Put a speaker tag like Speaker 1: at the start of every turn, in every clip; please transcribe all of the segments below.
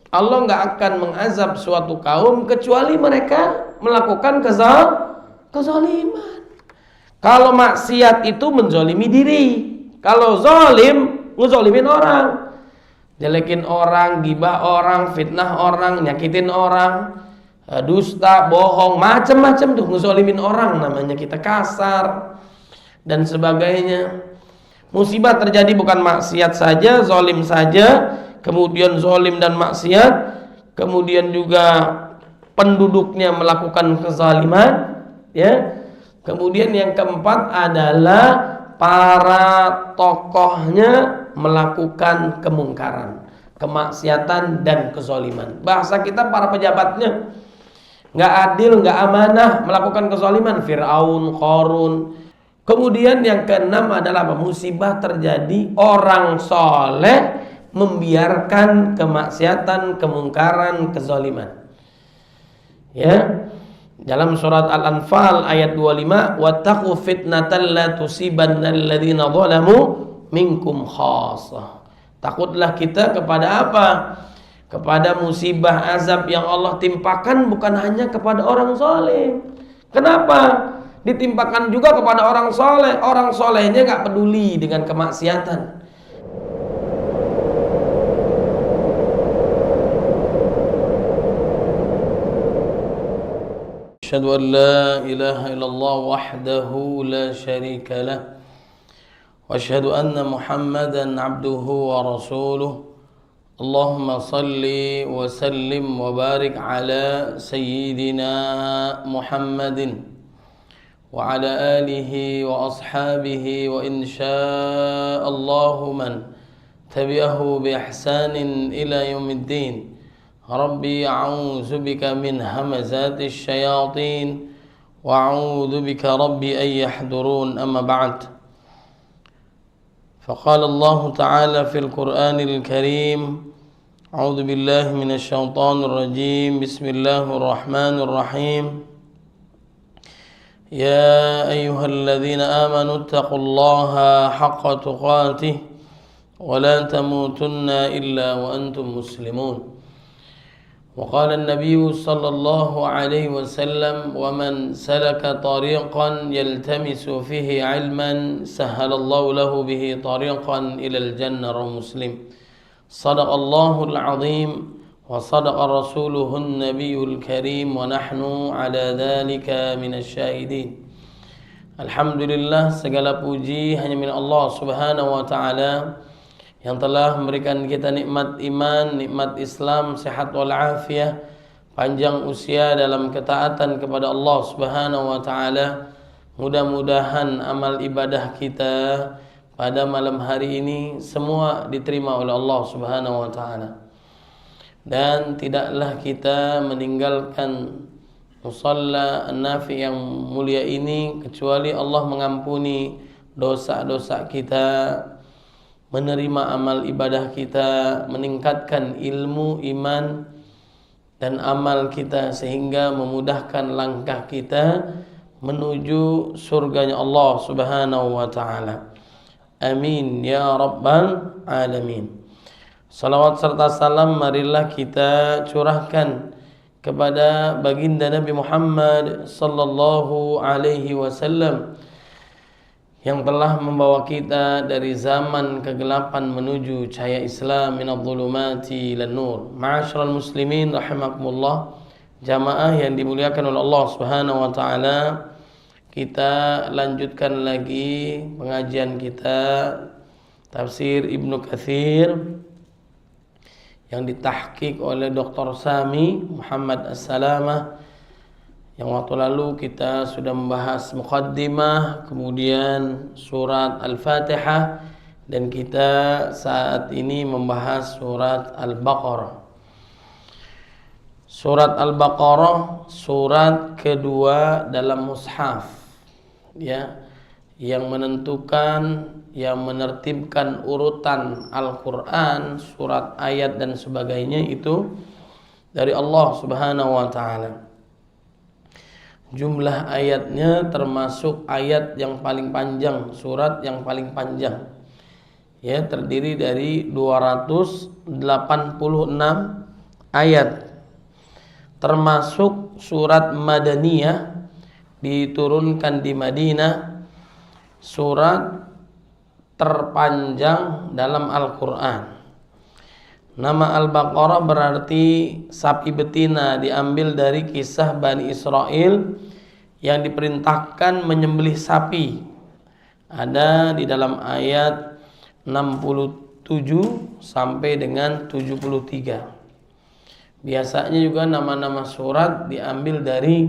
Speaker 1: Allah nggak akan mengazab suatu kaum kecuali mereka melakukan kezaliman. Kalau maksiat itu menzolimi diri, kalau zolim ngezolimin orang, jelekin orang, gibah orang, fitnah orang, nyakitin orang, dusta, bohong, macam-macam tuh ngezolimin orang, namanya kita kasar dan sebagainya. Musibah terjadi bukan maksiat saja, zolim saja, kemudian zolim dan maksiat, kemudian juga penduduknya melakukan kezaliman, ya. Kemudian yang keempat adalah para tokohnya melakukan kemungkaran, kemaksiatan dan kezaliman. Bahasa kita para pejabatnya nggak adil, nggak amanah, melakukan kezaliman. Fir'aun, Qarun. Kemudian yang keenam adalah musibah terjadi, orang soleh membiarkan kemaksiatan, kemungkaran, kezaliman. Ya, dalam surat Al-Anfal ayat 25, wattaqu fitnatan la tusibanna alladziina zalamu minkum khassah. Takutlah kita kepada apa? Kepada musibah azab yang Allah timpakan bukan hanya kepada orang zalim. Kenapa? Ditimpakan juga kepada orang soleh. Orang solehnya nggak peduli dengan kemaksiatan. Asyhadu an la ilaha illallah wahdahu la syarika lah wa asyhadu anna Muhammadan abduhu wa rasuluh. Allahumma salli wa sallim wa barik ala sayyidina Muhammadin wa ala alihi wa ashabihi wa insya'allahu man tabi'ahu bi ihsanin ila yaumiddin. Rabbi a'udzu bika min hamazatis syayatin wa a'udzu bika rabbi an yahdurun, amma ba'd. فقال الله تعالى في القرآن الكريم أعوذ بالله من الشيطان الرجيم بسم الله الرحمن الرحيم يا أيها الذين آمنوا اتقوا الله حق تقاته ولا تموتن إلا وأنتم مسلمون. وقال النبي صلى الله عليه وسلم ومن سلك طريقا يلتمس فيه علما سهل الله له به طريقا إلى الجنة. رواه مسلم. صدق الله العظيم وصدق رسوله النبي الكريم ونحن على ذلك من الشاهدين. Alhamdulillah, segala puji hanya milik Allah Subhanahu wa taala yang telah memberikan kita nikmat iman, nikmat Islam, sehat wal afiyah, panjang usia dalam ketaatan kepada Allah Subhanahu wa taala. Mudah-mudahan amal ibadah kita pada malam hari ini semua diterima oleh Allah Subhanahu wa taala. Dan tidaklah kita meninggalkan musalla an-nafi yang mulia ini kecuali Allah mengampuni dosa-dosa kita, menerima amal ibadah kita, meningkatkan ilmu, iman, dan amal kita sehingga memudahkan langkah kita menuju surganya Allah Subhanahu wa ta'ala. Amin ya rabbal alamin. Salawat serta salam marilah kita curahkan kepada baginda Nabi Muhammad sallallahu alaihi wasallam yang telah membawa kita dari zaman kegelapan menuju cahaya Islam, minadh dhulumati ilan nur. Ma'asyiral muslimin rahimakumullah, jamaah yang dimuliakan oleh Allah Subhanahu wa taala, kita lanjutkan lagi pengajian kita tafsir Ibnu Katsir yang ditahqiq oleh Dr. Sami Muhammad As-Salamah. Yang waktu lalu kita sudah membahas muqaddimah, kemudian surat Al-Fatihah, dan kita saat ini membahas surat Al-Baqarah. Surat Al-Baqarah surat kedua dalam mushaf, ya, yang menentukan, yang menertibkan urutan Al-Quran, surat, ayat dan sebagainya itu dari Allah Subhanahu wa taala. Jumlah ayatnya termasuk ayat yang paling panjang, surat yang paling panjang, ya, terdiri dari 286 ayat, termasuk surat Madaniyah, diturunkan di Madinah, surat terpanjang dalam Al-Quran. Nama Al-Baqarah berarti sapi betina, diambil dari kisah Bani Israel yang diperintahkan menyembelih sapi. Ada di dalam ayat 67 sampai dengan 73. Biasanya juga nama-nama surat diambil dari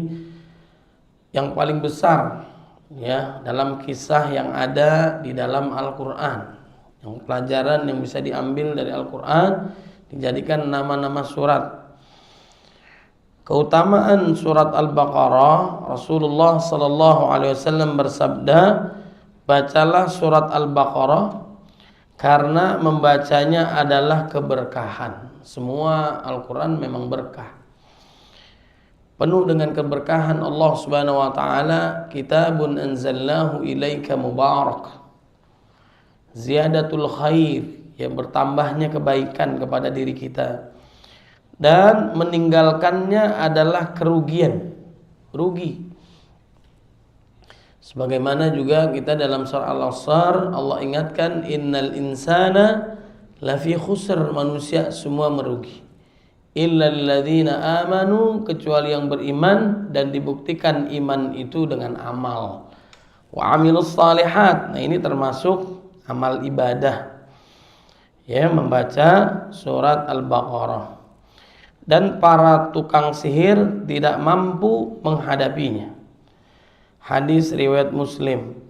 Speaker 1: yang paling besar, ya, dalam kisah yang ada di dalam Al-Quran. Yang pelajaran yang bisa diambil dari Al-Quran dijadikan nama-nama surat. Keutamaan surat Al-Baqarah, Rasulullah sallallahu alaihi wasallam bersabda, bacalah surat Al-Baqarah karena membacanya adalah keberkahan. Semua Al-Quran memang berkah, penuh dengan keberkahan Allah Subhanahu wa taala. Kitabun anzalnahu ilaika mubarak, ziyadatul khair, yang bertambahnya kebaikan kepada diri kita, dan meninggalkannya adalah kerugian, rugi. Sebagaimana juga kita dalam surah Al-Asr, Allah ingatkan, innal insana lafi khusr, manusia semua merugi, illal ladzina amanu, kecuali yang beriman dan dibuktikan iman itu dengan amal, wa amilus salihat. Nah, ini termasuk amal ibadah, ya, membaca surat Al-Baqarah. Dan para tukang sihir tidak mampu menghadapinya. Hadis riwayat Muslim.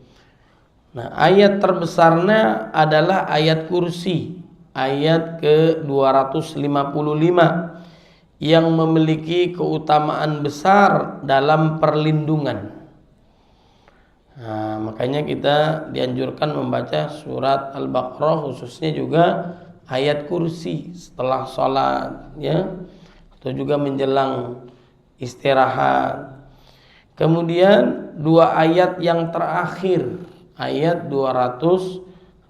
Speaker 1: Nah, ayat terbesarnya adalah ayat kursi, ayat ke-255, yang memiliki keutamaan besar dalam perlindungan. Nah, makanya kita dianjurkan membaca surat Al-Baqarah, khususnya juga ayat kursi setelah sholat, ya, atau juga menjelang istirahat. Kemudian dua ayat yang terakhir, ayat 285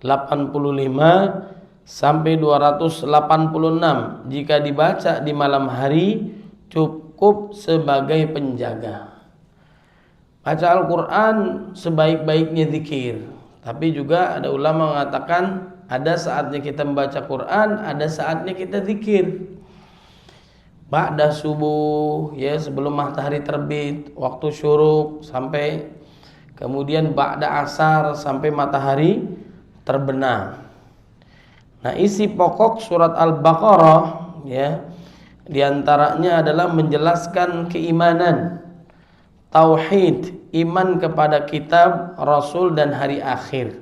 Speaker 1: sampai 286, jika dibaca di malam hari cukup sebagai penjaga. Baca Al-Quran sebaik-baiknya zikir, tapi juga ada ulama mengatakan ada saatnya kita membaca Quran, ada saatnya kita zikir. Ba'da subuh, ya, sebelum matahari terbit, waktu syuruk, sampai kemudian ba'da asar, sampai matahari terbenam. Nah, isi pokok surat Al-Baqarah, ya, diantaranya adalah menjelaskan keimanan, tauhid, iman kepada kitab, rasul, dan hari akhir.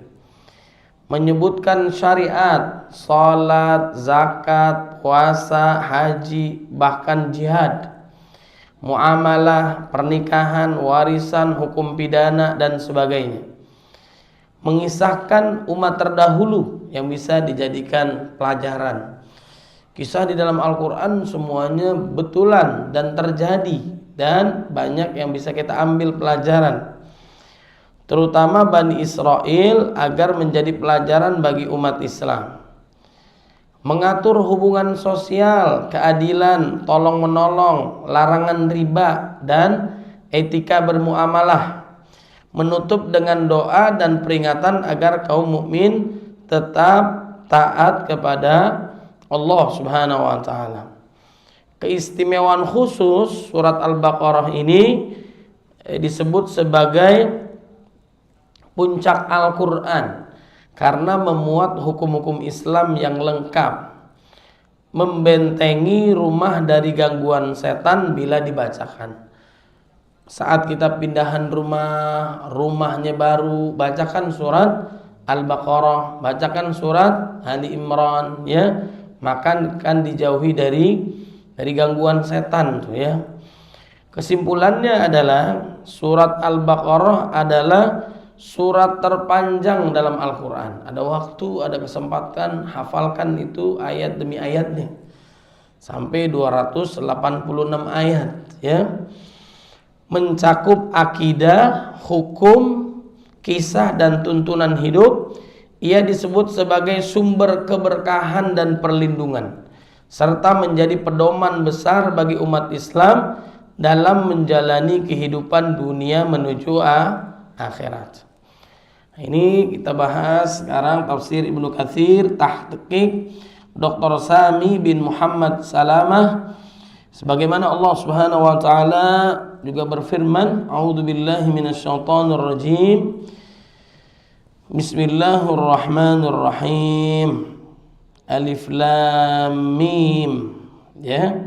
Speaker 1: Menyebutkan syariat, salat, zakat, puasa, haji, bahkan jihad, muamalah, pernikahan, warisan, hukum pidana, dan sebagainya. Mengisahkan umat terdahulu yang bisa dijadikan pelajaran. Kisah di dalam Al-Quran semuanya betulan dan terjadi, dan banyak yang bisa kita ambil pelajaran, terutama Bani Israel, agar menjadi pelajaran bagi umat Islam. Mengatur hubungan sosial, keadilan, tolong-menolong, larangan riba, dan etika bermuamalah. Menutup dengan doa dan peringatan agar kaum mukmin tetap taat kepada Allah Subhanahu wa taala. Keistimewaan khusus surat Al-Baqarah ini disebut sebagai puncak Al-Quran karena memuat hukum-hukum Islam yang lengkap, membentengi rumah dari gangguan setan bila dibacakan. Saat kita pindahan rumah, rumahnya baru, bacakan surat Al-Baqarah, bacakan surat Ali Imran, ya, maka akan dijauhi dari gangguan setan tuh, ya. Kesimpulannya adalah surat Al-Baqarah adalah surat terpanjang dalam Al-Quran. Ada waktu, ada kesempatan, hafalkan itu ayat demi ayatnya sampai 286 ayat, ya. Mencakup akidah, hukum, kisah, dan tuntunan hidup. Ia disebut sebagai sumber keberkahan dan perlindungan, serta menjadi pedoman besar bagi umat Islam dalam menjalani kehidupan dunia menuju akhirat. Nah, ini kita bahas sekarang tafsir Ibnu Katsir tahqiq Dr. Sami bin Muhammad Salamah, sebagaimana Allah Subhanahu wa taala juga berfirman, a'udzubillahi minasyaitonir rajim. Bismillahirrahmanirrahim. Alif lam mim, ya.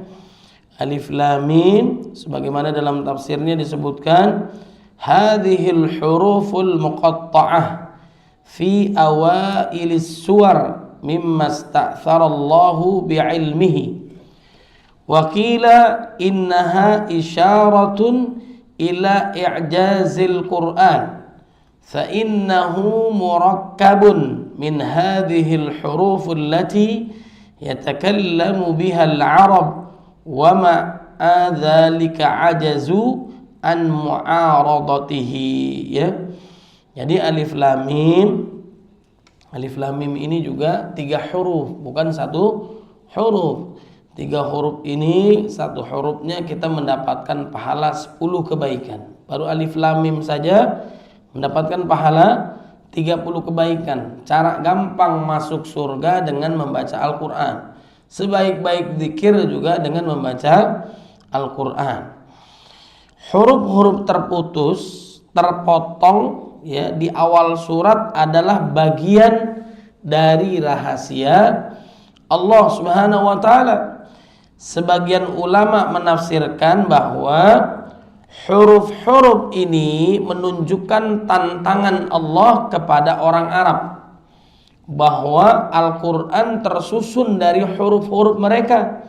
Speaker 1: Alif lam mim sebagaimana dalam tafsirnya disebutkan, hadhil huruful muqatta'ah fi awailis suwar mimma ista'thara Allahu bi'ilmihi wa qila innaha isyaratun ila i'jazil Qur'an fa innahu murakkabun min hadhil huruf allati yatakallamu biha al-arab wa ma'a dzalika ajazu an mu'aradatihi, ya. Jadi alif lam mim ini juga 3 huruf, bukan 1 huruf. 3 huruf ini, 1 hurufnya kita mendapatkan pahala 10 kebaikan. Baru alif lam mim saja mendapatkan pahala 30 kebaikan. Cara gampang masuk surga dengan membaca Al-Quran. Sebaik-baik zikir juga dengan membaca Al-Quran. Huruf-huruf terpotong, ya, di awal surat adalah bagian dari rahasia Allah Subhanahu wa taala. Sebagian ulama menafsirkan bahwa huruf-huruf ini menunjukkan tantangan Allah kepada orang Arab, bahwa Al-Quran tersusun dari huruf-huruf mereka,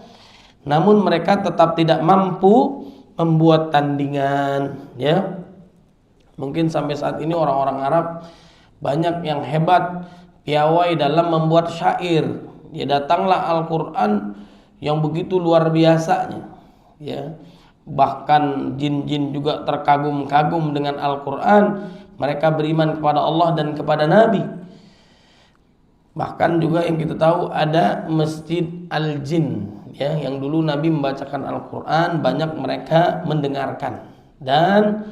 Speaker 1: namun mereka tetap tidak mampu membuat tandingan, ya. Mungkin sampai saat ini orang-orang Arab banyak yang hebat, piawai dalam membuat syair. Ya, datanglah Al-Quran yang begitu luar biasanya, ya. Bahkan jin-jin juga terkagum-kagum dengan Al-Quran. Mereka beriman kepada Allah dan kepada Nabi. Bahkan juga yang kita tahu ada Masjid Al-Jin, ya, yang dulu Nabi membacakan Al-Quran, banyak mereka mendengarkan dan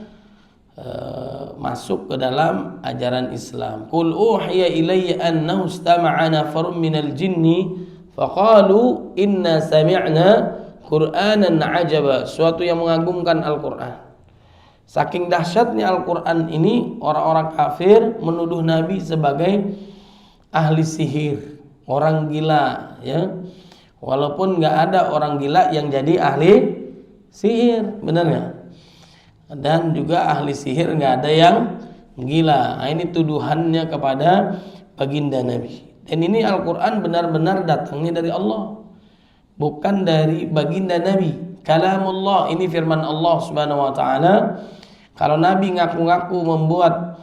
Speaker 1: masuk ke dalam ajaran Islam. Qul uhiya ilayya annahu istama'a nafarun minal jinni faqalu inna sami'na Qur'anan ajaba, suatu yang mengagumkan Al-Quran. Saking dahsyatnya Al-Quran ini, orang-orang kafir menuduh Nabi sebagai ahli sihir, orang gila, ya. Walaupun nggak ada orang gila yang jadi ahli sihir, benar nggak? Dan juga ahli sihir nggak ada yang gila. Nah, ini tuduhannya kepada baginda Nabi. Dan ini Al-Quran benar-benar datangnya dari Allah, bukan dari baginda Nabi. Kalamullah, ini firman Allah Subhanahu wa taala. Kalau Nabi ngaku-ngaku membuat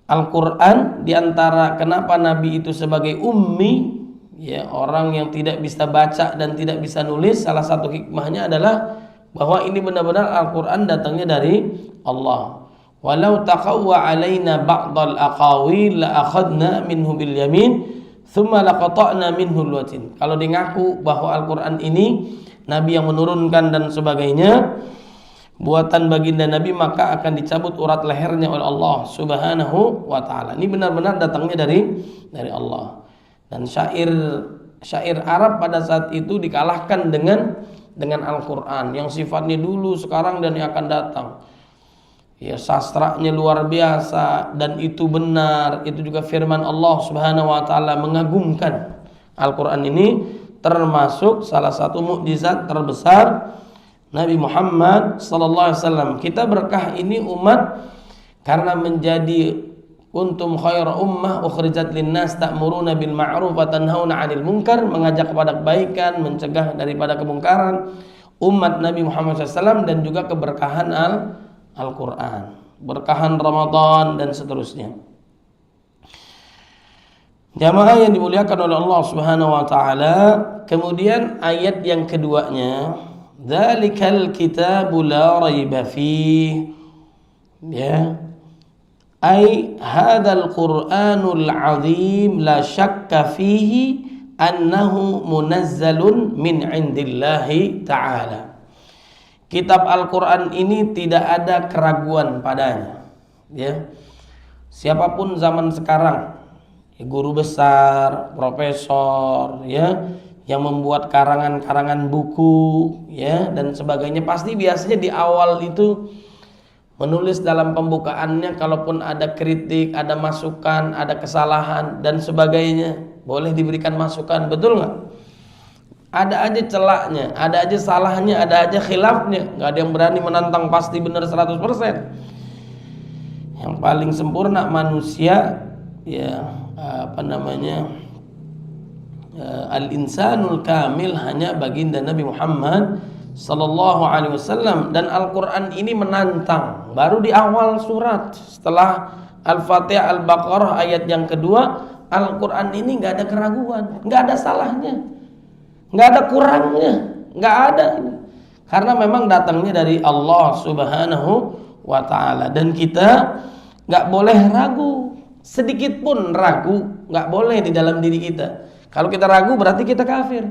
Speaker 1: Al-Quran, diantara kenapa Nabi itu sebagai ummi, ya, orang yang tidak bisa baca dan tidak bisa nulis, salah satu hikmahnya adalah bahwa ini benar-benar Al-Quran datangnya dari Allah. Walau taqawwa alaina ba'dal aqawil la akhadna minhu bil yamin thumma laqata'na minhu alwatin. Kalau dia ngaku bahwa Al-Quran ini Nabi yang menurunkan dan sebagainya, buatan baginda Nabi, maka akan dicabut urat lehernya oleh Allah Subhanahu wa taala. Ini benar-benar datangnya dari Allah. Dan syair Arab pada saat itu dikalahkan dengan Al-Quran yang sifatnya dulu, sekarang dan yang akan datang. Ya, sastranya luar biasa, dan itu benar. Itu juga firman Allah Subhanahu wa taala mengagumkan. Al-Quran ini termasuk salah satu mukjizat terbesar Nabi Muhammad sallallahu alaihi wasallam. Kita berkah ini umat karena menjadi kuntum khairu ummah ukhrijat linnas ta'muruna bil ma'ruf wa tanhauna 'anil munkar, mengajak kepada kebaikan, mencegah daripada kemungkaran. Umat Nabi Muhammad SAW, dan juga keberkahan Al-Quran, berkahan Ramadan dan seterusnya. Jamaah yang dimuliakan oleh Allah Subhanahu wa taala, kemudian ayat yang keduanya, dzalikal kitabu la raiba fihi, ya, ai hadzal qur'anul azim la syakka fihi annahu munazzalun min indillahi ta'ala. Kitab Al-Quran ini tidak ada keraguan padanya, ya. Siapapun zaman sekarang, ya, guru besar, profesor, ya, yang membuat karangan-karangan buku, ya, dan sebagainya, pasti biasanya di awal itu menulis dalam pembukaannya, kalaupun ada kritik, ada masukan, ada kesalahan dan sebagainya, boleh diberikan masukan, betul nggak? Ada aja celaknya, ada aja salahnya, ada aja khilafnya, nggak ada yang berani menantang pasti benar 100%. Yang paling sempurna manusia, ya, al-insanul kamil hanya baginda Nabi Muhammad sallallahu alaihi wasallam. Dan Al-Quran ini menantang. Baru di awal surat, setelah Al-Fatihah, Al-Baqarah ayat yang kedua, Al-Quran ini nggak ada keraguan, nggak ada salahnya, nggak ada kurangnya, nggak ada ini. Karena memang datangnya dari Allah Subhanahu wa ta'ala. Dan kita nggak boleh ragu, sedikit pun ragu nggak boleh di dalam diri kita. Kalau kita ragu berarti kita kafir.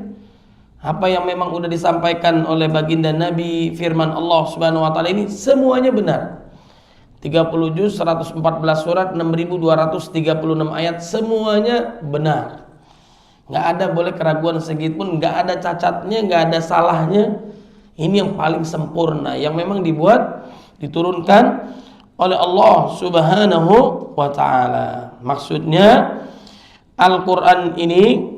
Speaker 1: Apa yang memang sudah disampaikan oleh baginda Nabi, firman Allah Subhanahu wa taala ini semuanya benar. 30 juz, 114 surat, 6236 ayat, semuanya benar. Enggak ada boleh keraguan sedikit pun, enggak ada cacatnya, enggak ada salahnya. Ini yang paling sempurna, yang memang diturunkan oleh Allah Subhanahu wa taala. Maksudnya Al-Quran ini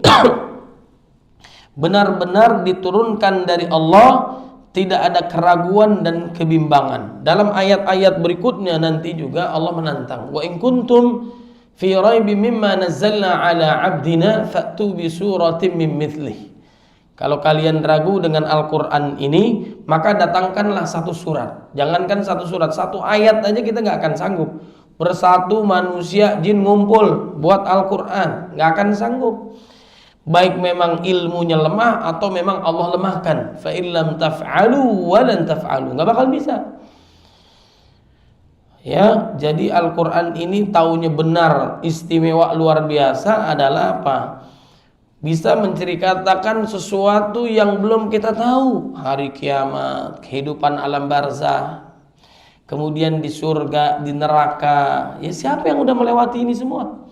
Speaker 1: benar-benar diturunkan dari Allah, tidak ada keraguan dan kebimbangan. Dalam ayat-ayat berikutnya nanti juga Allah menantang, wa in kuntum fi raibin mimma nazzalna ala 'abdina fa'tu bi suratin min mithlih. Kalau kalian ragu dengan Al-Quran ini, maka datangkanlah satu surat. Jangankan satu surat, satu ayat aja kita nggak akan sanggup. Bersatu manusia jin ngumpul buat Al-Quran, nggak akan sanggup. Baik memang ilmunya lemah atau memang Allah lemahkan. Fa illam taf'alu wa lan taf'alu, nggak bakal bisa. Ya, jadi Al-Quran ini taunya benar, istimewa luar biasa adalah apa? Bisa menceritakan sesuatu yang belum kita tahu. Hari kiamat, kehidupan alam barzah, kemudian di surga, di neraka. Ya, siapa yang udah melewati ini semua?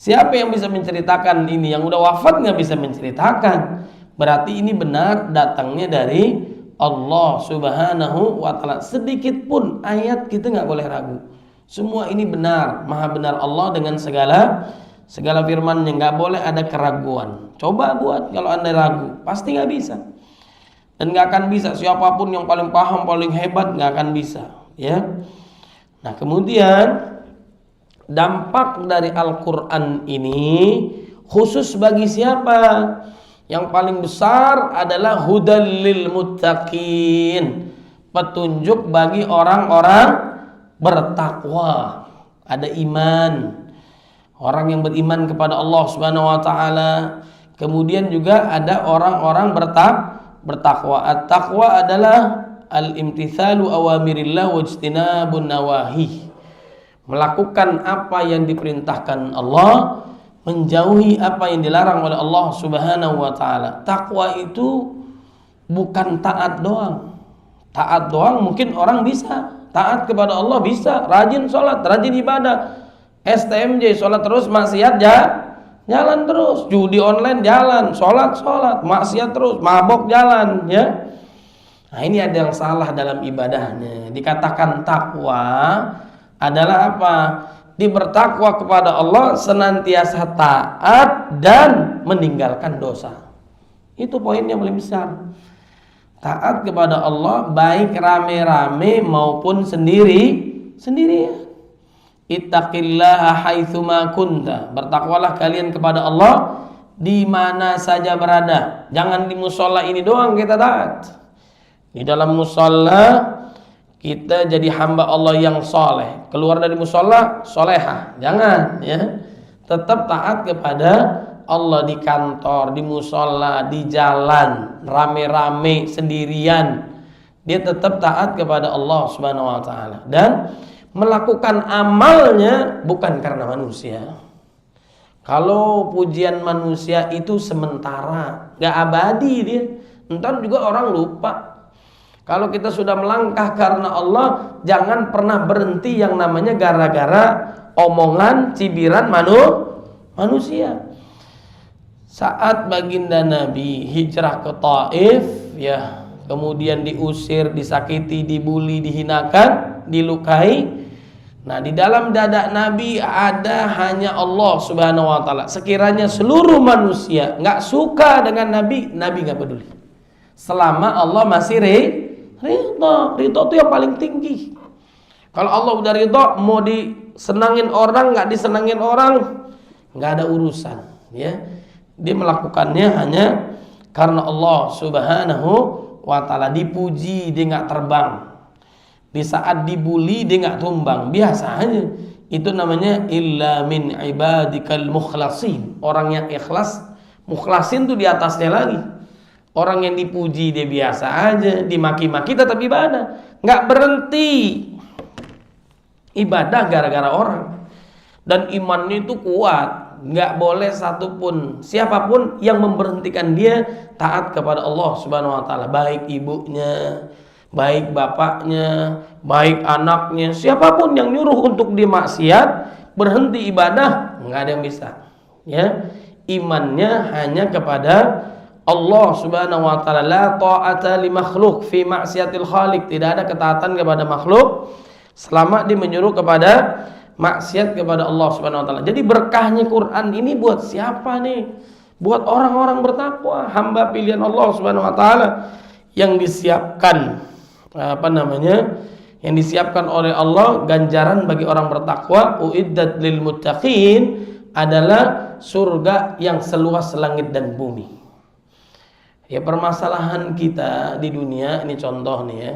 Speaker 1: Siapa yang bisa menceritakan ini? Yang udah wafat nggak bisa menceritakan. Berarti ini benar datangnya dari Allah Subhanahu wa ta'ala. Sedikit pun ayat kita nggak boleh ragu. Semua ini benar, maha benar Allah dengan segala firman-Nya, nggak boleh ada keraguan. Coba buat kalau Anda ragu, pasti nggak bisa. Dan nggak akan bisa. Siapapun yang paling paham, paling hebat, nggak akan bisa. Ya. Nah, kemudian dampak dari Al-Quran ini khusus bagi siapa? Yang paling besar adalah hudal lil muttaqin, petunjuk bagi orang-orang bertakwa, ada iman, orang yang beriman kepada Allah Subhanahu wa taala. Kemudian juga ada orang-orang bertakwa. At-taqwa adalah al-imtithalu awamirillah wajtinabun nawahi, melakukan apa yang diperintahkan Allah, menjauhi apa yang dilarang oleh Allah Subhanahu wa taala. Takwa itu bukan taat doang. Taat doang mungkin orang bisa. Taat kepada Allah bisa, rajin sholat, rajin ibadah. STMJ, sholat terus, maksiat jalan terus. Judi online jalan, sholat, maksiat terus, mabok jalan, ya. Nah, ini ada yang salah dalam ibadahnya. Dikatakan takwa adalah apa? Bertakwa kepada Allah, senantiasa taat dan meninggalkan dosa. Itu poin yang paling besar. Taat kepada Allah baik rame-rame maupun sendirian. Ittaqillaha haitsuma kunta. Bertakwalah kalian kepada Allah di mana saja berada. Jangan di mushola ini doang kita taat. Di dalam mushola kita jadi hamba Allah yang soleh. Keluar dari musola, solehah. Jangan, ya. Tetap taat kepada Allah di kantor, di musola, di jalan, rame-rame, sendirian. Dia tetap taat kepada Allah Subhanahu wa taala. Dan melakukan amalnya bukan karena manusia. Kalau pujian manusia itu sementara, nggak abadi dia. Ntar juga orang lupa. Kalau kita sudah melangkah karena Allah, jangan pernah berhenti yang namanya gara-gara omongan, cibiran manusia. Saat baginda Nabi hijrah ke Taif, ya, kemudian diusir, disakiti, dibuli, dihinakan, dilukai. Nah, di dalam dada Nabi ada hanya Allah Subhanahu wa taala. Sekiranya seluruh manusia nggak suka dengan Nabi, Nabi nggak peduli. Selama Allah masih ridho itu yang paling tinggi. Kalau Allah udah ridho, mau disenangin orang, nggak disenangin orang, nggak ada urusan, ya. Dia melakukannya hanya karena Allah Subhanahu wa taala. Dipuji dia nggak terbang. Di saat dibuli dia nggak tumbang, biasa aja. Itu namanya illa min ibadikal mukhlasin. Orang yang ikhlas, mukhlasin tuh di atasnya lagi. Orang yang dipuji dia biasa aja, dimaki-maki tetap ibadah, nggak berhenti ibadah gara-gara orang. Dan imannya itu kuat, nggak boleh satupun siapapun yang memberhentikan dia taat kepada Allah Subhanahu wa taala, baik ibunya, baik bapaknya, baik anaknya, siapapun yang nyuruh untuk dia maksiat, berhenti ibadah, nggak ada yang bisa. Ya, imannya hanya kepada Allah Subhanahu wa taala. La ta'ata li makhluk fi maksiatil khaliq. Tidak ada ketaatan kepada makhluk selama dia menyuruh kepada maksiat kepada Allah Subhanahu wa taala. Jadi berkahnya Quran ini buat siapa nih? Buat orang-orang bertakwa, hamba pilihan Allah Subhanahu wa taala yang disiapkan yang disiapkan oleh Allah ganjaran bagi orang bertakwa. Uiddat lil muttaqin adalah surga yang seluas langit dan bumi. Ya, permasalahan kita di dunia ini contoh nih ya.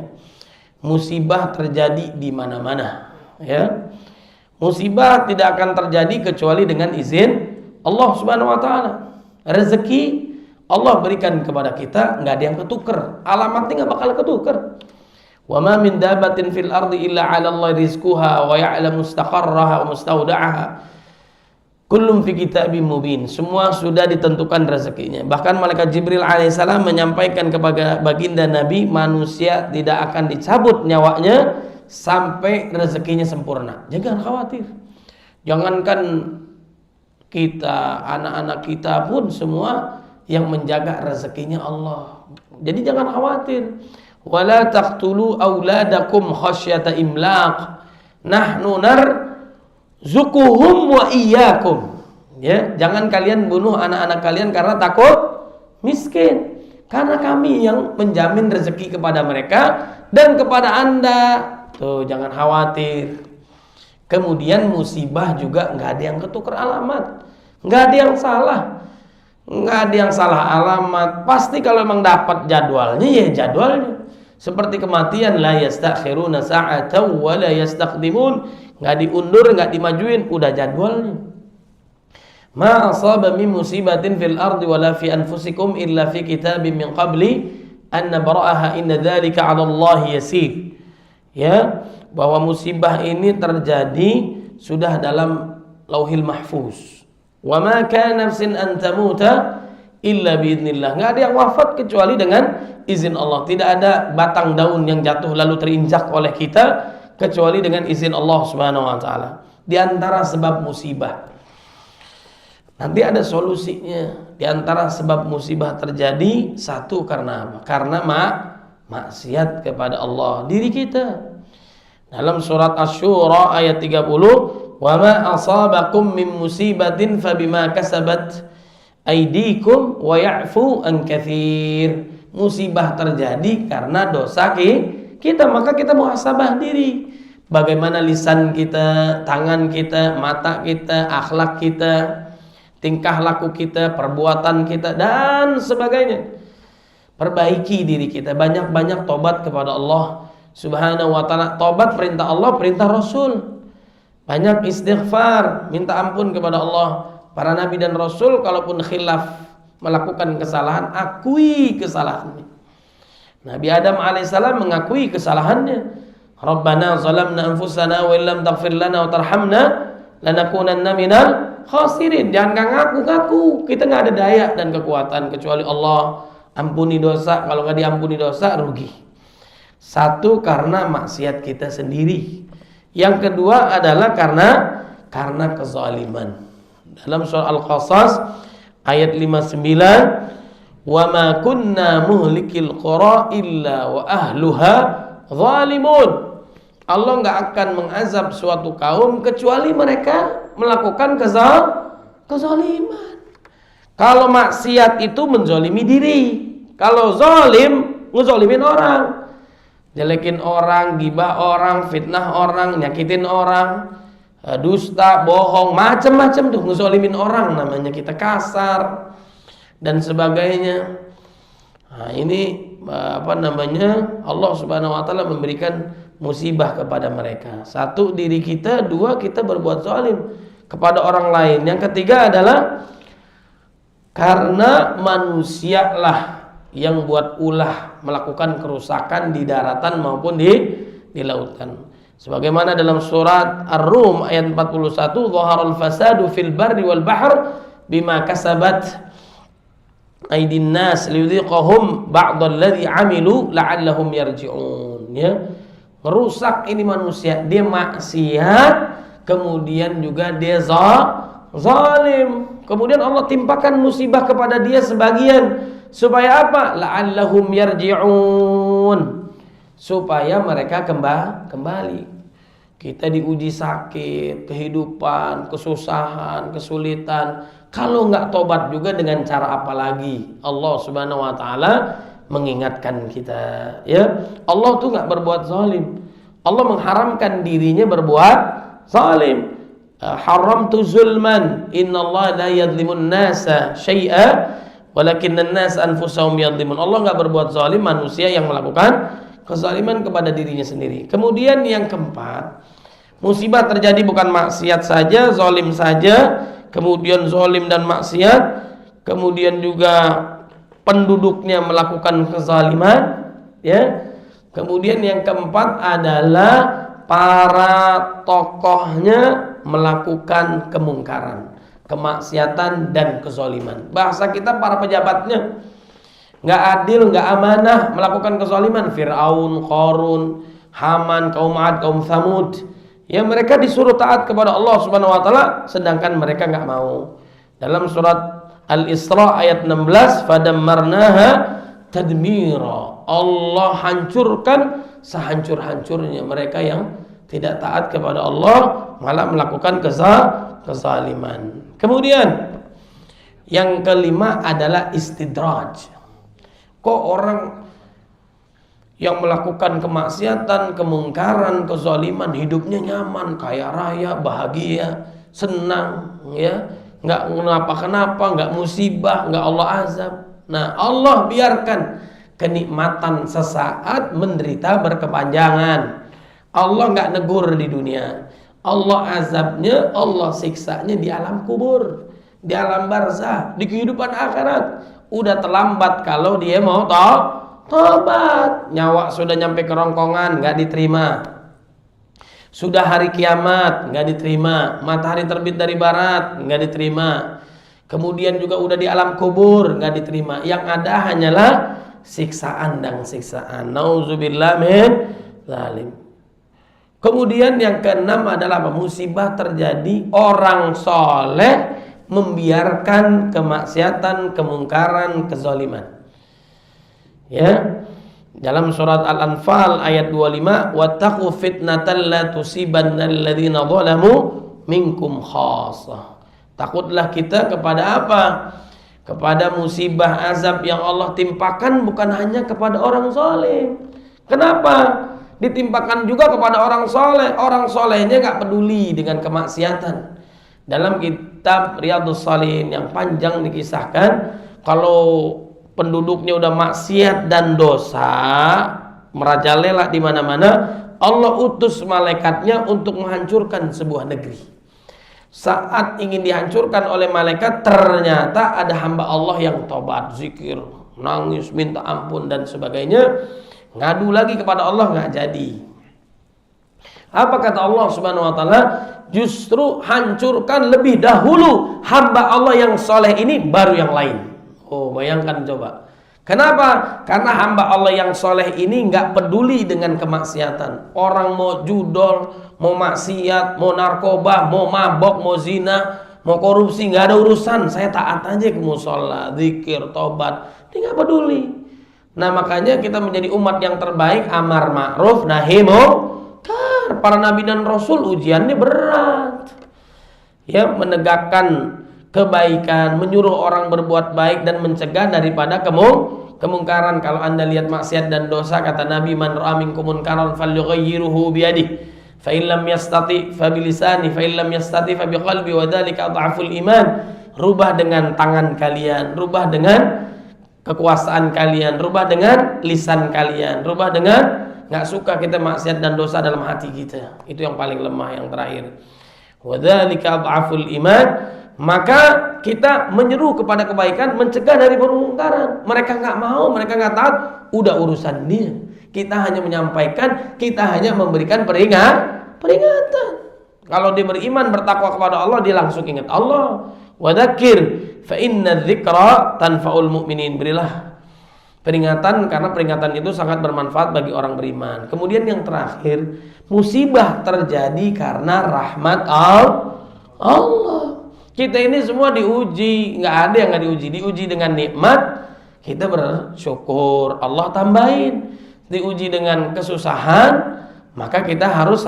Speaker 1: Musibah terjadi di mana-mana, ya. Musibah tidak akan terjadi kecuali dengan izin Allah Subhanahu wa taala. Rezeki Allah berikan kepada kita, nggak ada yang ketuker. Alamatnya nggak bakal ketuker. Wa ma min dabatin fil ardi illa 'ala Allah rizquha wa ya'lamu mustaqarraha wa mustaudaha. Kullum fi kitabim mubin. Semua sudah ditentukan rezekinya. Bahkan malaikat Jibril alaihissalam menyampaikan kepada baginda Nabi, manusia tidak akan dicabut nyawanya sampai rezekinya sempurna. Jangan khawatir. Jangankan kita, anak-anak kita pun semua yang menjaga rezekinya Allah. Jadi jangan khawatir. Wala taqtulu auladakum khasyata imlaq. Nahnu narzuquhum wa iyyakum. Ya, jangan kalian bunuh anak-anak kalian karena takut miskin. Karena kami yang menjamin rezeki kepada mereka dan kepada Anda. Tuh, jangan khawatir. Kemudian musibah juga nggak ada yang ketukar alamat, nggak ada yang salah, nggak ada yang salah alamat. Pasti kalau memang dapat jadwalnya ya jadwalnya. Seperti kematian, la yastakhiruna sa'atan wa la yastaqdimun, nggak diundur, nggak dimajuin, udah jadwalnya. Ma asaba min musibatin fil ardi wala fi anfusikum illa fi kitabim min qabli an nabra'aha inna dzalika 'ala Allah yasir. Ya, bahwa musibah ini terjadi sudah dalam Lauhil Mahfuz. Wa ma kana nafsin an tamuta illa biidznillah. Enggak ada yang wafat kecuali dengan izin Allah. Tidak ada batang daun yang jatuh lalu terinjak oleh kita kecuali dengan izin Allah Subhanahu wa taala. Di antara sebab musibah, nanti ada solusinya. Di antara sebab musibah terjadi, satu karena apa? Karena maksiat kepada Allah diri kita. Dalam surat Asy-Syura ayat 30, "Wa ma asabakum min musibatin fabima kasabat aydikum wa ya'fu an katsir." Musibah terjadi karena dosa kita, maka kita muhasabah diri. Bagaimana lisan kita, tangan kita, mata kita, akhlak kita, tingkah laku kita, perbuatan kita dan sebagainya. Perbaiki diri kita, banyak-banyak tobat kepada Allah Subhanahu wa taala. Tobat perintah Allah, perintah Rasul. Banyak istighfar, minta ampun kepada Allah. Para nabi dan rasul kalaupun khilaf melakukan kesalahan, akui kesalahannya. Nabi Adam alaihissalam mengakui kesalahannya. Rabbana zalamna anfusana wa illam taghfir lana wa tarhamna lanakunanna minal khasirin. Jangan ngaku-ngaku kita nggak ada daya dan kekuatan kecuali Allah. Ampuni dosa, kalau nggak diampuni dosa rugi. Satu, karena maksiat kita sendiri. Yang kedua adalah karena kezaliman. Dalam surah Al-Qasas ayat 59, wa ma kunna muhlikil qura illa wa ahluha zalimun. Allah nggak akan mengazab suatu kaum kecuali mereka melakukan kezaliman. Kalau maksiat itu menzalimi diri, kalau zalim ngezalimin orang, jelekin orang, gibah orang, fitnah orang, nyakitin orang, dusta, bohong, macam-macam tuh, ngezalimin orang, namanya kita kasar dan sebagainya. Nah, ini Allah Subhanahu wa taala memberikan musibah kepada mereka. Satu, diri kita. Dua, kita berbuat zalim kepada orang lain. Yang ketiga adalah karena manusialah yang buat ulah melakukan kerusakan di daratan maupun di lautan. Sebagaimana dalam surat Ar-Rum ayat 41, "Dhaharal fasadu fil barri wal bahr bima kasabat aydin nas liyudhiqahum ba'dalladzi 'amilu la'allahum yarji'un." Ya. Merusak ini manusia, dia maksiat, kemudian juga dia zalim. Kemudian Allah timpakan musibah kepada dia sebagian. Supaya apa? La'allahum yarji'un. Supaya mereka kembali. Kita diuji sakit, kehidupan, kesusahan, kesulitan. Kalau nggak tobat juga dengan cara apa lagi? Allah Subhanahu wa taala mengingatkan kita, ya. Allah tuh nggak berbuat zalim. Allah mengharamkan dirinya berbuat zalim. Haramtu zulman, innallaha la yadhlimun nasa syai'a walakinnan nas anfusahum yadhlimun. Allah nggak berbuat zalim, manusia yang melakukan kezaliman kepada dirinya sendiri. Kemudian yang keempat, musibah terjadi bukan maksiat saja, zalim saja, kemudian zalim dan maksiat, kemudian juga penduduknya melakukan kezaliman, ya. Kemudian yang keempat adalah para tokohnya melakukan kemungkaran, kemaksiatan dan kezaliman. Bahasa kita para pejabatnya nggak adil, nggak amanah, melakukan kezaliman. Fir'aun, Qarun, Haman, kaum 'Ad, kaum Tsamud. Ya, mereka disuruh taat kepada Allah Subhanahu wa taala sedangkan mereka nggak mau. Dalam surat Al-Isra ayat 16, "Fadammarnaha tadmira." Allah hancurkan sehancur-hancurnya mereka yang tidak taat kepada Allah, malah melakukan kezaliman. Kemudian yang kelima adalah istidraj. Kok orang yang melakukan kemaksiatan, kemungkaran, kezaliman hidupnya nyaman, kaya raya, bahagia, senang, ya, nggak kenapa-kenapa, nggak musibah, nggak Allah azab. Nah, Allah biarkan kenikmatan sesaat, menderita berkepanjangan. Allah nggak negur di dunia. Allah azabnya, Allah siksanya di alam kubur, di alam barzah, di kehidupan akhirat. Udah terlambat kalau dia mau tobat. Nyawa sudah nyampe kerongkongan, nggak diterima. Sudah hari kiamat, nggak diterima. Matahari terbit dari barat, nggak diterima. Kemudian juga udah di alam kubur, nggak diterima. Yang ada hanyalah siksaan dan siksaan. Nauzubillah min zalim. Kemudian yang keenam adalah musibah terjadi, orang soleh membiarkan kemaksiatan, kemungkaran, kezaliman. Ya. Dalam surat Al-Anfal ayat 25, "Wattaqu fitnatan la tusibanna alladziina zalamu minkum khassah." Takutlah kita kepada apa? Kepada musibah azab yang Allah timpakan bukan hanya kepada orang zalim. Kenapa? Ditimpakan juga kepada orang soleh. Orang solehnya gak peduli dengan kemaksiatan. Dalam kitab Riyadhus Shalihin yang panjang dikisahkan, kalau penduduknya udah maksiat dan dosa merajalela di mana-mana, Allah utus malaikatnya untuk menghancurkan sebuah negeri. Saat ingin dihancurkan oleh malaikat, ternyata ada hamba Allah yang tobat, zikir, nangis, minta ampun dan sebagainya. Ngadu lagi kepada Allah, nggak jadi. Apa kata Allah Subhanahu wa taala? Justru hancurkan lebih dahulu hamba Allah yang soleh ini baru yang lain. Oh, bayangkan coba. Kenapa? Karena hamba Allah yang soleh ini nggak peduli dengan kemaksiatan. Orang mau judol, mau maksiat, mau narkoba, mau mabok, mau zina, mau korupsi, nggak ada urusan. Saya taat aja ke musola, zikir, tobat. Dia nggak peduli. Nah, makanya kita menjadi umat yang terbaik, amar ma'ruf nahi munkar. Para nabi dan rasul ujiannya berat. Ya, menegakkan kebaikan, menyuruh orang berbuat baik dan mencegah daripada kemungkaran. Kalau Anda lihat maksiat dan dosa, kata Nabi, man ra'a minkum munkaran falyughayyiruhu biyadihi, fa in lam yastati fa bilisani, fa in lam yastati fa biqalbi, wa dzalika adhaful iman. Rubah dengan tangan kalian, rubah dengan kekuasaan kalian, rubah dengan lisan kalian, rubah dengan nggak suka kita maksiat dan dosa dalam hati kita. Itu yang paling lemah, yang terakhir. Wa dzalika adhaful iman. Maka kita menyeru kepada kebaikan, mencegah dari kemungkaran. Mereka nggak mau, mereka nggak taat, udah urusan dia. Kita hanya menyampaikan, kita hanya memberikan peringatan. Kalau dia beriman, bertakwa kepada Allah, dia langsung ingat Allah. Wadzakir fa inna dzikra tanfa'ul mu'minin. Berilah peringatan, karena peringatan itu sangat bermanfaat bagi orang beriman. Kemudian yang terakhir, musibah terjadi karena rahmat Allah. Kita ini semua diuji, nggak ada yang nggak diuji. Diuji dengan nikmat, kita bersyukur, Allah tambahin. Diuji dengan kesusahan, maka kita harus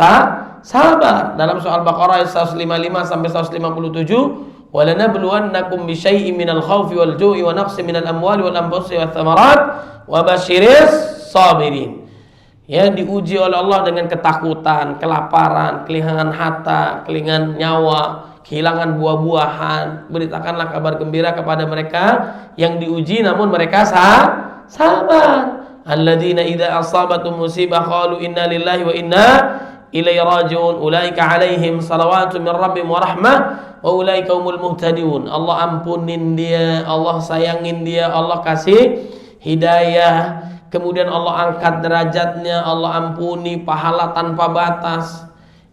Speaker 1: sabar. Dalam soal Baqarah 155 sampai 157, walanabluwannakum bisyai'in minal khaufi wal ju'i wa naqsin minal amwali wal anfusi wath thamarat wa basyiris sabirin. Ya, diuji oleh Allah dengan ketakutan, kelaparan, kehilangan harta, kehilangan nyawa, kehilangan buah-buahan. Beritakanlah kabar gembira kepada mereka yang diuji namun mereka sabar. Alladzina idza asabatum musibah qalu inna lillahi wa inna ilaihi raji'un. Ulaika alaihim salawatu min rabbihim wa rahmah wa ulaika humul muhtadun. Allah ampunin dia, Allah sayangin dia, Allah kasih hidayah. Kemudian Allah angkat derajatnya, Allah ampuni, pahala tanpa batas.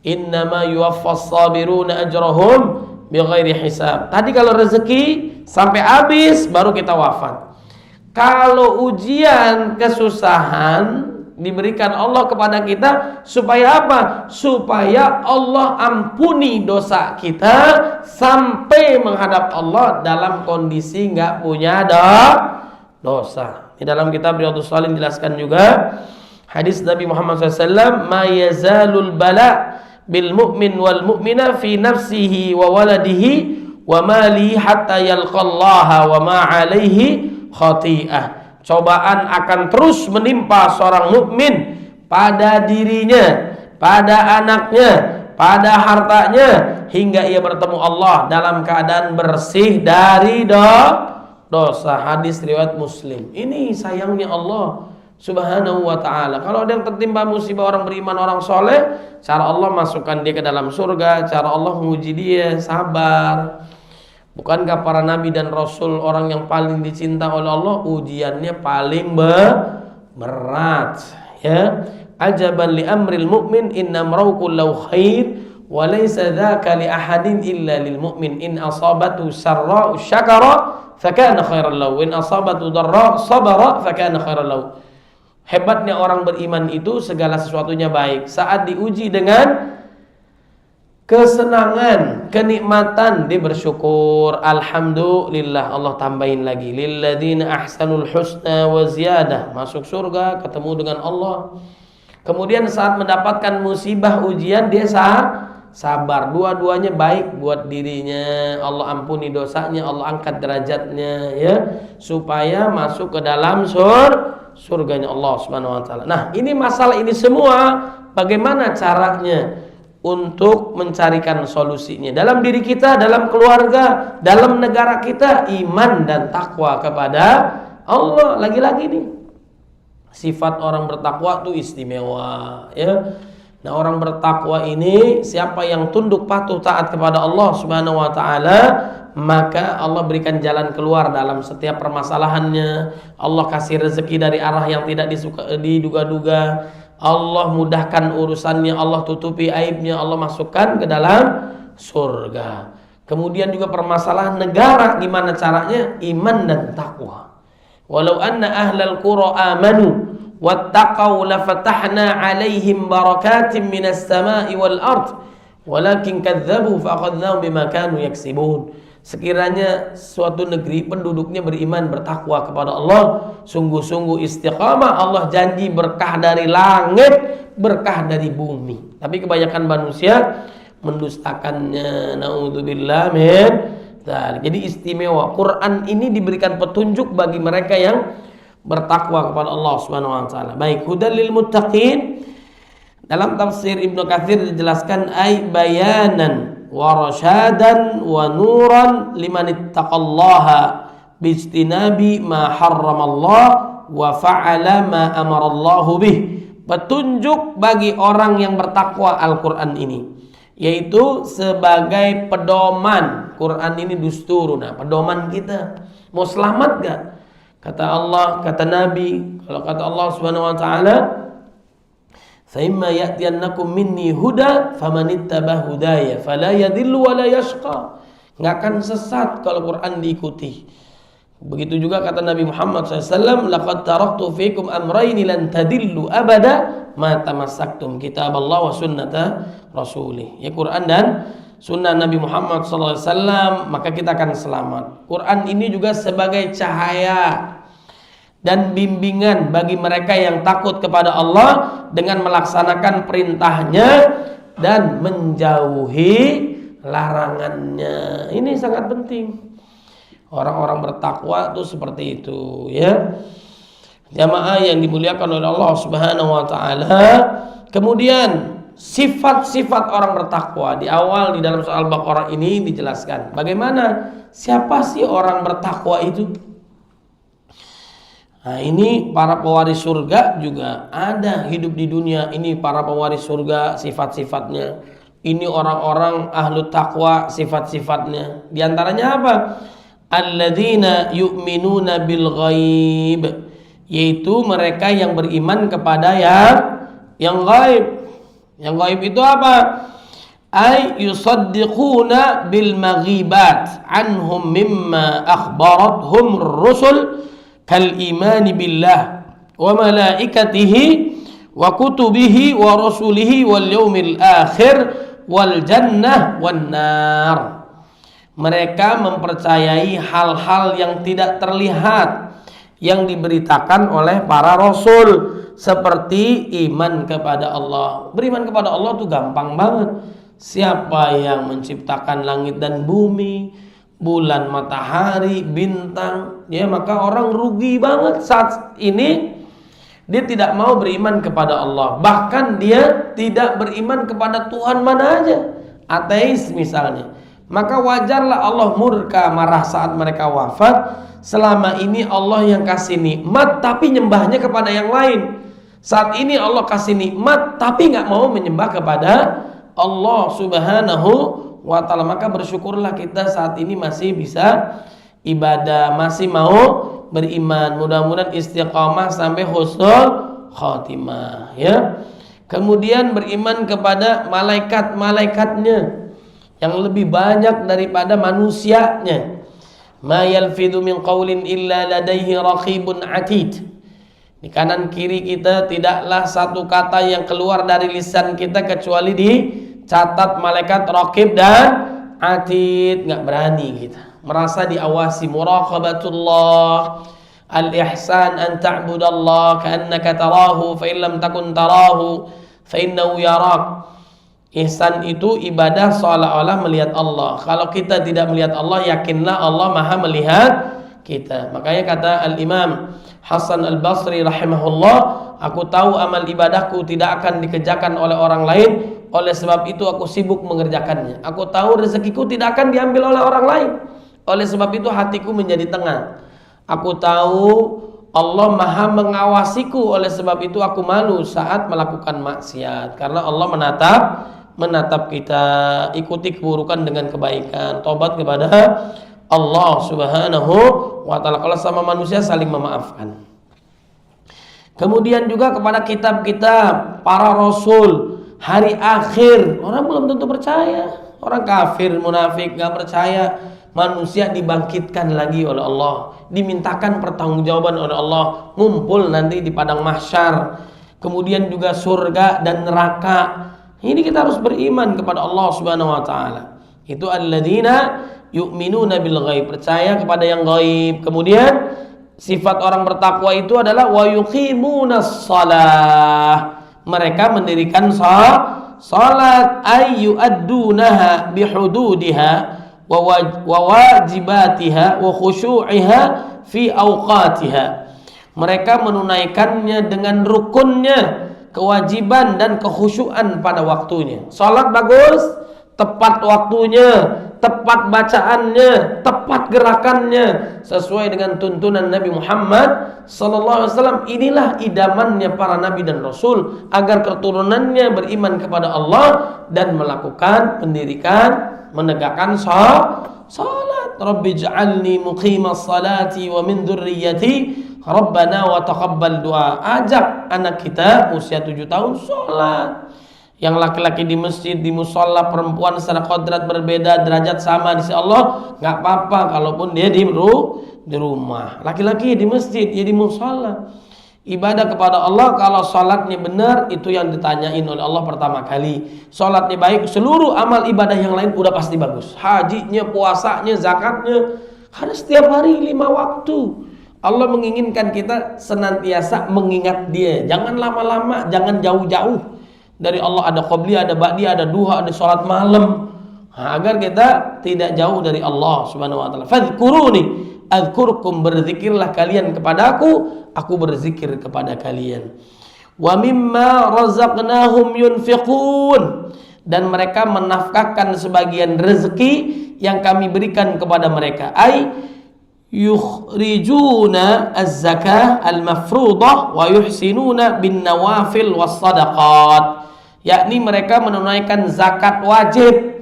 Speaker 1: Innama yuwaffas sabiruna ajrahum bighairi hisab. Tadi kalau rezeki sampai habis baru kita wafat. Kalau ujian, kesusahan diberikan Allah kepada kita supaya apa? Supaya Allah ampuni dosa kita sampai menghadap Allah dalam kondisi nggak punya dosa. Di dalam kitab Riyadhus Shalihin dijelaskan juga hadis Nabi Muhammad SAW, ma yazalul bala bil mu'min wal mu'mina fi nafsihi wa waladihi wa mali hatta yalqallaha wa ma alaihi khati'ah. Cobaan akan terus menimpa seorang mukmin pada dirinya, pada anaknya, pada hartanya, hingga ia bertemu Allah dalam keadaan bersih dari dosa. Hadis riwayat Muslim. Ini sayangnya Allah Subhanahu wa ta'ala. Kalau ada yang tertimpa musibah orang beriman, orang soleh, cara Allah masukkan dia ke dalam surga, cara Allah menguji dia, sabar. Bukankah para nabi dan rasul orang yang paling dicinta oleh Allah, ujiannya paling berat, ya? Ajaban li amril mu'min inna amrahu kullahu khair wa laysa dzaka li ahadin illa lil mu'min in asabatu sarra syakara fakana khairan lahu wa in asabatu dharra sabara fakana khairan lahu. Hebatnya orang beriman itu segala sesuatunya baik. Saat diuji dengan kesenangan, kenikmatan, dia bersyukur, alhamdulillah. Allah tambahin lagi, lilladzina ahsanul husna wa ziyadah, masuk surga, ketemu dengan Allah. Kemudian saat mendapatkan musibah, ujian, dia sabar. Dua-duanya baik buat dirinya. Allah ampuni dosanya, Allah angkat derajatnya, ya, supaya masuk ke dalam surganya Allah Subhanahu wa taala. Nah, ini masalah ini semua bagaimana caranya untuk mencarikan solusinya dalam diri kita, dalam keluarga, dalam negara kita, iman dan takwa kepada Allah. Lagi-lagi nih, sifat orang bertakwa itu istimewa, ya. Nah, orang bertakwa ini siapa yang tunduk patuh taat kepada Allah Subhanahu wa taala, maka Allah berikan jalan keluar dalam setiap permasalahannya. Allah kasih rezeki dari arah yang tidak diduga-duga. Allah mudahkan urusannya, Allah tutupi aibnya, Allah masukkan ke dalam surga. Kemudian juga permasalahan negara, gimana caranya? Iman dan takwa. Walau anna ahlal qura amanu wattaqau lafatahna alaihim barakatim minas sama'i wal ard walakin kadzabu faqadnahum bima kanu yaksibun. Sekiranya suatu negeri penduduknya beriman bertakwa kepada Allah, sungguh-sungguh istiqamah, Allah janji berkah dari langit, berkah dari bumi. Tapi kebanyakan manusia mendustakannya. Naudzubillah min dzalik. Jadi istimewa. Quran ini diberikan petunjuk bagi mereka yang bertakwa kepada Allah Subhanahu wa taala. Baik, hudal lil muttaqin. Dalam tafsir Ibnu Katsir dijelaskan ay bayanan wa rasyadan wa nuran liman ittaqallaha bijtinabi ma harramallah wa fa'ala ma amarallahu bih. Petunjuk bagi orang yang bertakwa Al-Qur'an ini, yaitu sebagai pedoman. Quran ini dusturuna, pedoman kita. Mau selamat gak? Kata Allah, kata Nabi, kalau kata Allah Subhanahu wa taala, "Faimma ya'tiyannakum minni huda famanittaba hudaya fala yadhillu wa la yashqa." Enggak akan sesat kalau Quran diikuti. Begitu juga kata Nabi Muhammad SAW, "Laqad taraktu fikum amrayni lan tadillu abada ma tamassaktum kitaballah wa sunnata rasulih." Ya, Quran dan sunnah Nabi Muhammad SAW, maka kita akan selamat. Quran ini juga sebagai cahaya dan bimbingan bagi mereka yang takut kepada Allah dengan melaksanakan perintahnya dan menjauhi larangannya. Ini sangat penting. Orang-orang bertakwa itu seperti itu, ya. Jamaah yang dimuliakan oleh Allah Subhanahu wa taala. Kemudian sifat-sifat orang bertakwa di awal di dalam surah Al-Baqarah ini dijelaskan. Bagaimana? Siapa sih orang bertakwa itu? Nah, ini para pewaris surga juga ada hidup di dunia. Ini para pewaris surga sifat-sifatnya. Ini orang-orang ahlu takwa sifat-sifatnya. Di antaranya apa? Alladzina yu'minuna bil ghaib, yaitu mereka yang beriman kepada yang gaib. Yang gaib itu apa? Ay yusaddiquna bil maghibat anhum mimma akhbarathum rusul kal imani billah wa malaikatihi wa kutubihi wa rasulihi wal yaumil akhir wal jannah wan nar. Mereka mempercayai hal-hal yang tidak terlihat yang diberitakan oleh para rasul, seperti iman kepada Allah. Beriman kepada Allah itu gampang banget. Siapa yang menciptakan langit dan bumi, bulan, matahari, bintang, ya, maka orang rugi banget saat ini. Dia tidak mau beriman kepada Allah. Bahkan dia tidak beriman kepada Tuhan mana aja. Ateis misalnya. Maka wajarlah Allah murka, marah saat mereka wafat. Selama ini Allah yang kasih nikmat, tapi nyembahnya kepada yang lain. Saat ini Allah kasih nikmat, tapi nggak mau menyembah kepada Allah Subhanahu wa ta'ala. Maka bersyukurlah kita saat ini masih bisa ibadah, masih mau beriman. Mudah-mudahan istiqamah sampai husnul khatimah, ya. Kemudian beriman kepada malaikat-malaikatnya yang lebih banyak daripada manusianya. Ma yalfidhu min qaulin illa ladaihi raqibun atid. Di kanan kiri kita tidaklah satu kata yang keluar dari lisan kita kecuali dicatat malaikat raqib dan atid. Nggak berani kita, merasa diawasi. Muraqabatullah, al-ihsan an ta'budallah ka'annaka tarahu fa in lam takun tarahu fa innahu yarak. Ihsan itu ibadah seolah-olah melihat Allah. Kalau kita tidak melihat Allah, yakinlah Allah maha melihat kita. Makanya kata Al-Imam Hasan Al-Basri rahimahullah, aku tahu amal ibadahku tidak akan dikerjakan oleh orang lain, oleh sebab itu aku sibuk mengerjakannya. Aku tahu rezekiku tidak akan diambil oleh orang lain, oleh sebab itu hatiku menjadi tenang. Aku tahu Allah maha mengawasiku, oleh sebab itu aku malu saat melakukan maksiat. Karena Allah menatap kita. Ikuti keburukan dengan kebaikan, tobat kepada Allah Subhanahu wa ta'ala. Kalau sama manusia saling memaafkan. Kemudian juga kepada kitab-kitab para rasul, hari akhir, orang belum tentu percaya. Orang kafir, munafik, gak percaya manusia dibangkitkan lagi oleh Allah, dimintakan pertanggungjawaban oleh Allah, ngumpul nanti di padang mahsyar. Kemudian juga surga dan neraka. Ini kita harus beriman kepada Allah Subhanahu wa taala. Itu alladzina yu'minuna bil ghaib, percaya kepada yang gaib. Kemudian sifat orang bertakwa itu adalah wa yuqimunas shalah. Mereka mendirikan salat, ay yu'addunaha bihududiha wa wajibatiha wa khusyu'iha fi awqatiha. Mereka menunaikannya dengan rukunnya, kewajiban dan kekhusyuan pada waktunya. Salat bagus, tepat waktunya, tepat bacaannya, tepat gerakannya, sesuai dengan tuntunan Nabi Muhammad sallallahu alaihi wasallam. Inilah idamannya para nabi dan rasul agar keturunannya beriman kepada Allah dan melakukan menegakkan salat. Rabbi ij'alni muqimas salati wa min dzurriyyati Rabbana wa taqabbal du'a. Ajak anak kita usia 7 tahun salat. Yang laki-laki di masjid, di musola, perempuan secara kodrat berbeda, derajat sama di sisi Allah, nggak apa-apa kalaupun dia di rumah. Laki-laki di masjid, ya di musola. Ibadah kepada Allah, kalau sholatnya benar, itu yang ditanyain oleh Allah pertama kali. Sholatnya baik, seluruh amal ibadah yang lain udah pasti bagus. Hajinya, puasanya, zakatnya, harus setiap hari 5 waktu. Allah menginginkan kita senantiasa mengingat Dia. Jangan lama-lama, jangan jauh-jauh. Dari Allah ada qobliyah, ada ba'diyah, ada duha, ada sholat malam. Agar kita tidak jauh dari Allah Subhanahu wa taala. Fadhkuruni adzkurkum, berzikirlah kalian kepadaku, aku berzikir kepada kalian. Wa mimma razaqnahum yunfiqun, dan mereka menafkahkan sebagian rezeki yang kami berikan kepada mereka. Ai yukhrijuna az-zakah al-mafruḍah wa yuhsinuna bin nawafil was sadaqat, yakni mereka menunaikan zakat wajib.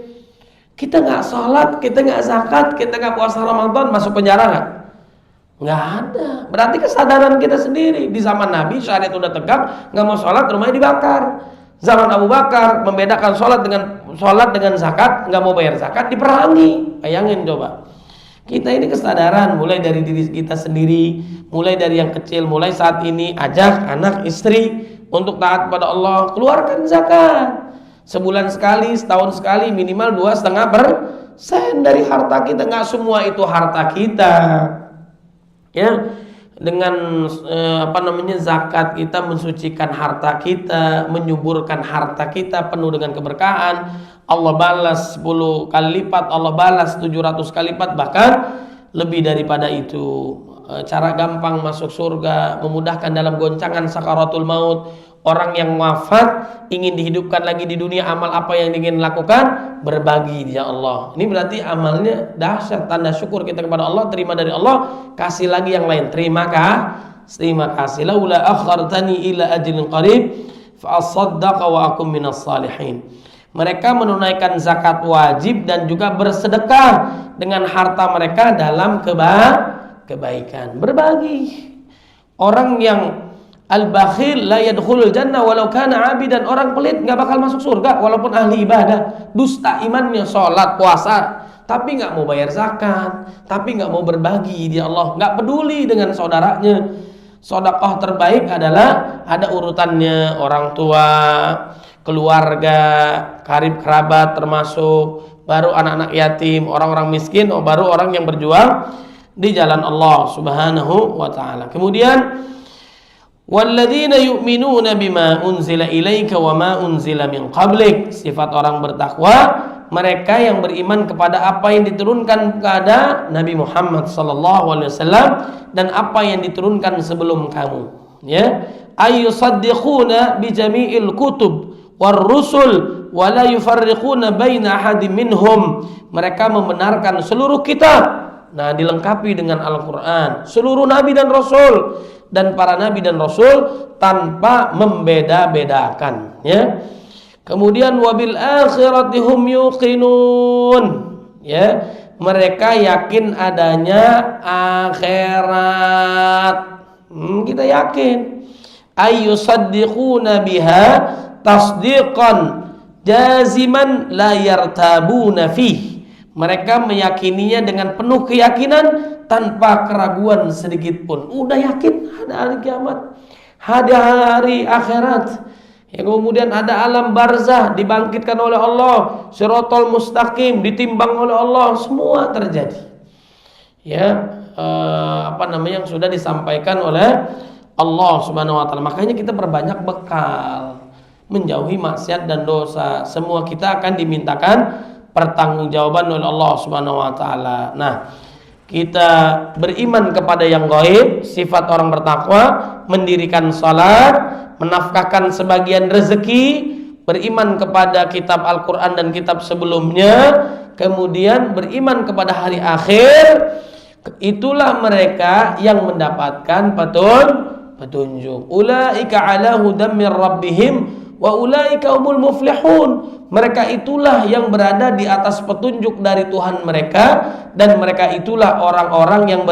Speaker 1: Kita nggak sholat, kita nggak zakat, kita nggak puasa Ramadan, masuk penjara nggak ada. Berarti kesadaran kita sendiri. Di zaman Nabi syariat udah tegak, nggak mau sholat rumahnya dibakar. Zaman Abu Bakar membedakan sholat dengan zakat, nggak mau bayar zakat diperangi. Bayangin coba. Kita ini kesadaran mulai dari diri kita sendiri, mulai dari yang kecil, mulai saat ini ajak anak istri untuk taat pada Allah, keluarkan zakat. Sebulan sekali, setahun sekali, minimal 2,5% dari harta kita. Nggak semua itu harta kita. Ya, dengan zakat kita mensucikan harta kita, menyuburkan harta kita penuh dengan keberkahan. Allah balas 10 kali lipat, Allah balas 700 kali lipat, bahkan lebih daripada itu. Cara gampang masuk surga, memudahkan dalam goncangan sakaratul maut. Orang yang wafat ingin dihidupkan lagi di dunia, amal apa yang ingin lakukan? Berbagi dia Allah. Ini berarti amalnya dahsyat, tanda syukur kita kepada Allah, terima dari Allah, kasih lagi yang lain. Terima kasih. Laula akhartani ila ajlin qarib fa asaddaqa wa akum minas salihin. Mereka menunaikan zakat wajib dan juga bersedekah dengan harta mereka dalam kebaikan. Berbagi. Orang yang al-bakhil la yadkhulul jannah walau kana 'abidan, orang pelit nggak bakal masuk surga walaupun ahli ibadah, dusta imannya, sholat, puasa, tapi nggak mau bayar zakat, tapi nggak mau berbagi dia Allah, nggak peduli dengan saudaranya. Sedekah terbaik adalah ada urutannya, orang tua, keluarga, karib kerabat termasuk, baru anak-anak yatim, orang-orang miskin, baru orang yang berjuang di jalan Allah Subhanahu wa taala. Kemudian walladzina yu'minuna bima unzila ilaika wa ma unzila min qablik, sifat orang bertakwa, mereka yang beriman kepada apa yang diturunkan kepada Nabi Muhammad sallallahu alaihi wasallam dan apa yang diturunkan sebelum kamu. Ya, ayyusaddiquna bi jami'il kutub war rusul wa la yufarriquna baina ahadin minhum, mereka membenarkan seluruh kitab. Nah, dilengkapi dengan Al-Qur'an, seluruh nabi dan rasul, dan para nabi dan rasul tanpa membeda-bedakan, ya. Kemudian wabil akhirati hum yuqinun, ya, mereka yakin adanya akhirat. Kita yakin ayyusaddiquna biha tasdiqan jaziman la yartabuna fih. Mereka meyakininya dengan penuh keyakinan tanpa keraguan sedikit pun. Udah yakin ada hari kiamat, ada hari akhirat, ya, kemudian ada alam barzah, dibangkitkan oleh Allah, Shiratal Mustaqim ditimbang oleh Allah, semua terjadi. Ya, yang sudah disampaikan oleh Allah Subhanahu wa taala. Makanya kita perbanyak bekal menjauhi maksiat dan dosa. Semua kita akan dimintakan pertanggungjawaban oleh Allah Subhanahu wa taala. Nah, kita beriman kepada yang gaib, sifat orang bertakwa, mendirikan salat, menafkahkan sebagian rezeki, beriman kepada kitab Al-Qur'an dan kitab sebelumnya, kemudian beriman kepada hari akhir. Itulah mereka yang mendapatkan petunjuk. Ulaika ala hudam mir rabbihim wa ulaika humul muflihun. Mereka itulah yang berada di atas petunjuk dari Tuhan mereka, dan mereka itulah orang-orang yang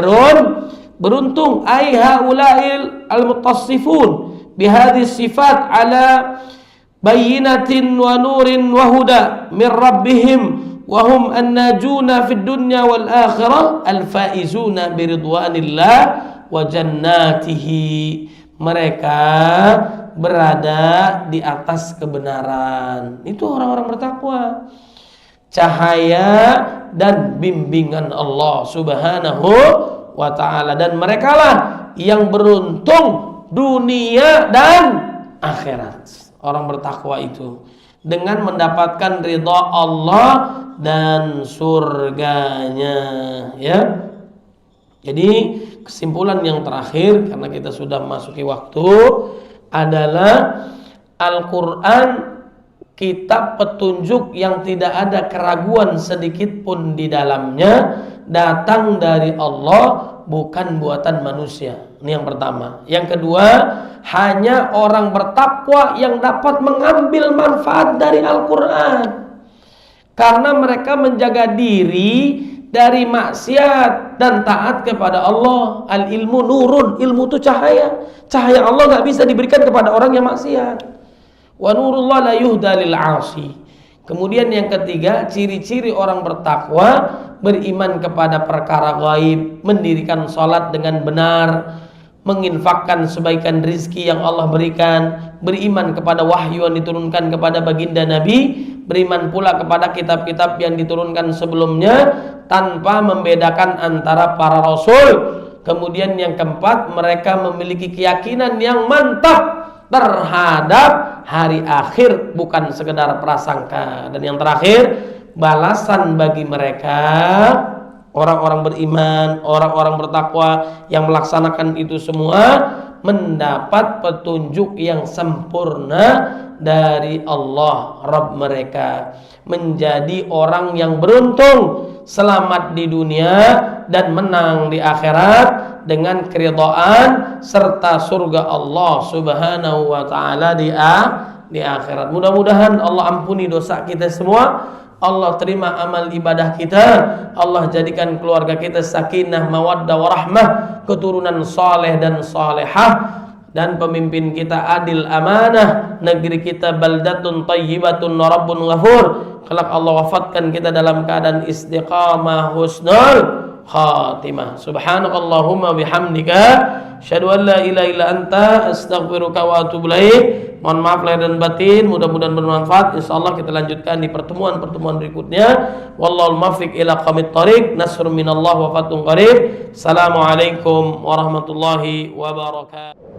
Speaker 1: beruntung. Ai haulail al-mutassifun bihadhihi sifat ala bayyinatin wa nurin wa huda min rabbihim wa hum an-najuna fid dunya wal akhirah al-faizuna bi ridwanillah wa jannatihi. Mereka berada di atas kebenaran. Itu orang-orang bertakwa. Cahaya dan bimbingan Allah Subhanahu wa ta'ala. Dan merekalah yang beruntung dunia dan akhirat. Orang bertakwa itu dengan mendapatkan ridha Allah dan surganya, ya. Jadi kesimpulan yang terakhir, karena kita sudah memasuki waktu, adalah Al-Quran kitab petunjuk yang tidak ada keraguan sedikit pun di dalamnya, datang dari Allah, bukan buatan manusia. Ini yang pertama. Yang kedua, hanya orang bertakwa yang dapat mengambil manfaat dari Al-Quran, karena mereka menjaga diri dari maksiat dan taat kepada Allah. Al-ilmu nurun, ilmu itu cahaya. Cahaya Allah nggak bisa diberikan kepada orang yang maksiat. Wa nurullah la yuhda lil 'asi. Kemudian yang ketiga, ciri-ciri orang bertakwa, beriman kepada perkara gaib, mendirikan salat dengan benar, menginfakkan sebaikan rizki yang Allah berikan, beriman kepada wahyu yang diturunkan kepada baginda Nabi, beriman pula kepada kitab-kitab yang diturunkan sebelumnya tanpa membedakan antara para rasul. Kemudian yang keempat, mereka memiliki keyakinan yang mantap terhadap hari akhir, bukan sekedar prasangka. Dan yang terakhir, balasan bagi mereka, orang-orang beriman, orang-orang bertakwa yang melaksanakan itu semua, mendapat petunjuk yang sempurna dari Allah Rabb mereka, menjadi orang yang beruntung, selamat di dunia dan menang di akhirat dengan keridhaan serta surga Allah Subhanahu wa taala di akhirat. Mudah-mudahan Allah ampuni dosa kita semua, Allah terima amal ibadah kita, Allah jadikan keluarga kita sakinah, mawaddah, warahmah, keturunan saleh dan salehah, dan pemimpin kita adil, amanah, negeri kita baldatun thayyibatun rabbun ghafur. Kelak Allah wafatkan kita dalam keadaan istiqamah, husnul khatimah. Subhanakallahumma bihamdika, asyhadu an la ilaha illa anta, astaghfiruka wa atubu ilaik. Mohon maaf lahir dan batin, mudah-mudahan bermanfaat. Insyaallah kita lanjutkan di pertemuan-pertemuan berikutnya. Wallahul muwaffiq ila aqwamit thoriq. Nasrun minallah wa fathun qarib. Assalamualaikum warahmatullahi wabarakatuh.